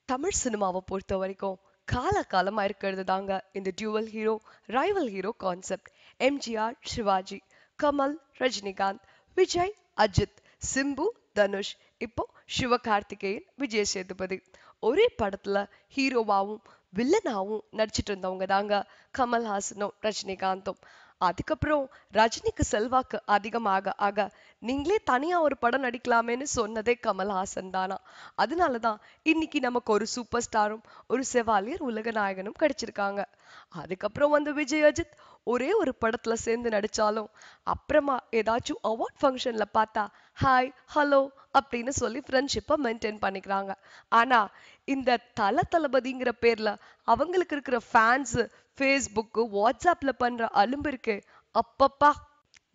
தமிழ் சினிமாவை பொறுத்த வரைக்கும் காலகாலமா இருக்கிறது தாங்க இந்த dual hero rival hero concept. MGR Sivaji, Kamal Rajinikanth, Vijay Ajith, Simbu Dhanush, இப்போ சிவகார்த்திகேயன் விஜய் சேதுபதி. ஒரே படத்துல ஹீரோவாவும் வில்லனாவும் நடிச்சிட்டு இருந்தவங்க தாங்க கமல்ஹாசனும் ரஜினிகாந்தும். அதுக்கப்புறம் ரஜினிக்கு செல்வாக்கு அதிகமாக ஆக நீங்களே தனியா ஒரு படம் நடிக்கலாமேன்னு சொன்னதே கமல்ஹாசன் தானா. அதனாலதான் இன்னைக்கு நமக்கு ஒரு சூப்பர் ஸ்டாரும் ஒரு செவாலியர் உலக நாயகனும் கிடைச்சிருக்காங்க. அதுக்கப்புறம் வந்து விஜய் அஜித் ஒரே ஒரு படத்துல சேர்ந்து நடிச்சாலும் அப்புறமா ஏதாச்சும் அவார்ட் ஃபங்க்ஷன்ல பார்த்தா ஹாய் ஹலோ அப்படின்னு சொல்லி ஃப்ரெண்ட்ஷிப்பை மெயின்டைன் பண்ணிக்கிறாங்க. ஆனா இந்த தளபதிங்கிற பேர்ல அவங்களுக்கு இருக்கிற ஃபேன்ஸ் ஃபேஸ்புக்கு வாட்ஸ்அப்ல பண்ற அலும்பு இருக்கு அப்பப்பா.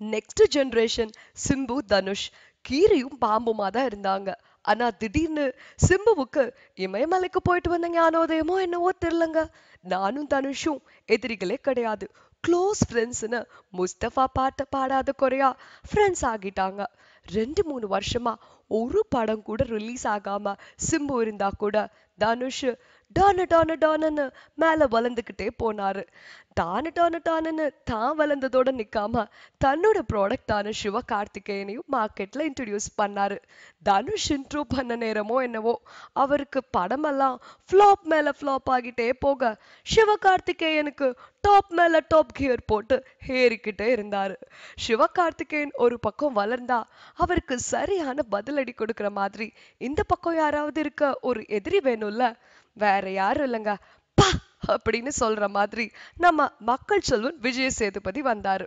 நெக்ஸ்ட் ஜெனரேஷன் சிம்பு தனுஷ் கீரியும் பாம்புமா தான் இருந்தாங்க. ஆனா திடீர்னு சிம்புவுக்கு இமயமலைக்கு போயிட்டு வந்த ஞானோதயமோ என்னவோ தெரியலங்க. நானும் தனுஷும் எதிரிகளே கிடையாது, க்ளோஸ் ஃப்ரெண்ட்ஸ்னு முஸ்தபா பாட்ட பாடாத குறையா ஃப்ரெண்ட்ஸ் ஆகிட்டாங்க. 2-3 வருஷமா ஒரு படம் கூட ரிலீஸ் ஆகாம சிம்பு இருந்தா கூட தனுஷ் டானு டானு டானுன்னு மேல வளர்ந்துகிட்டே போனாரு. டானு தான் வளர்ந்ததோட நிக்காம தன்னோட ப்ராடக்டான சிவகார்த்திகேயனையும் மார்க்கெட்ல இன்ட்ரடியூஸ் பண்ணாரு. தனுஷ் இன்ட்ரோ பண்ண நேரமோ என்னவோ அவருக்கு படமெல்லாம் ஃப்ளாப் மேல ஃப்ளாப் ஆகிட்டே போக சிவகார்த்திகேயனுக்கு டாப் மேல டாப் கியர் போட்டு ஏறிக்கிட்டே இருந்தாரு. சிவகார்த்திகேயன் ஒரு பக்கம் வளர்ந்தா அவருக்கு சரியான பதிலடி கொடுக்கிற மாதிரி இந்த பக்கம் யாராவது இருக்க ஒரு எதிரி வேணும்ல. வேற யாரும் இல்லைங்க, பா அப்படின்னு சொல்ற மாதிரி நம்ம மக்கள் செல்வன் விஜய் சேதுபதி வந்தாரு.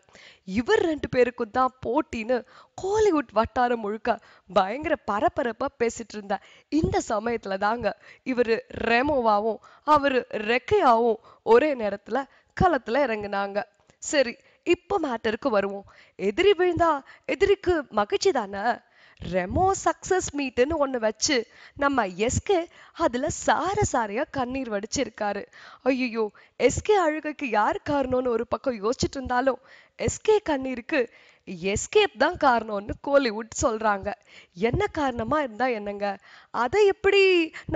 இவர் 2 பேருக்கும் தான் போட்டின்னு கோலிவுட் வட்டாரம் முழுக்க பயங்கர பரபரப்பா பேசிட்டு இருந்த இந்த சமயத்துல தாங்க இவரு ரெமோவாவும் அவரு ரெக்கையாவும் ஒரே நேரத்துல களத்துல இறங்குனாங்க. சரி, இப்ப மேட்டருக்கு வருவோம். எதிரி விழுந்தா எதிரிக்கு மகிழ்ச்சி தானே. ரெமோ சக்சஸ் மீட்னு ஒண்ணு வச்சு நம்ம எஸ்கே அதுல சாரையா கண்ணீர் வடிச்சிருக்காரு. ஐயோ, எஸ்கே அழுகைக்கு யார் காரணம்னு ஒரு பக்கம் யோசிச்சுட்டு இருந்தாலும் எஸ்கே கண்ணீருக்கு எஸ்கேப் தான் காரணம்னு கோலிவுட் சொல்றாங்க. என்ன காரணமா இருந்தா என்னங்க, அதை எப்படி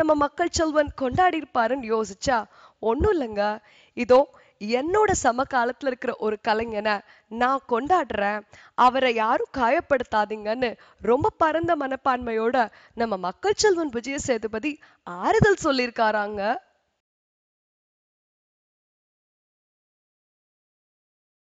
நம்ம மக்கள் செல்வன் கொண்டாடி இருப்பாருன்னு யோசிச்சா ஒண்ணும் இல்லைங்க. இதோ என்னோட சமகாலத்துல இருக்கிற ஒரு கலைஞனை நான் கொண்டாடுறேன், அவரை யாரும் காயப்படுத்தாதீங்கன்னு ரொம்ப பரந்த மனப்பான்மையோட நம்ம மக்கள் செல்வன் விஜய சேதுபதி ஆறுதல் சொல்லியிருக்காராங்க.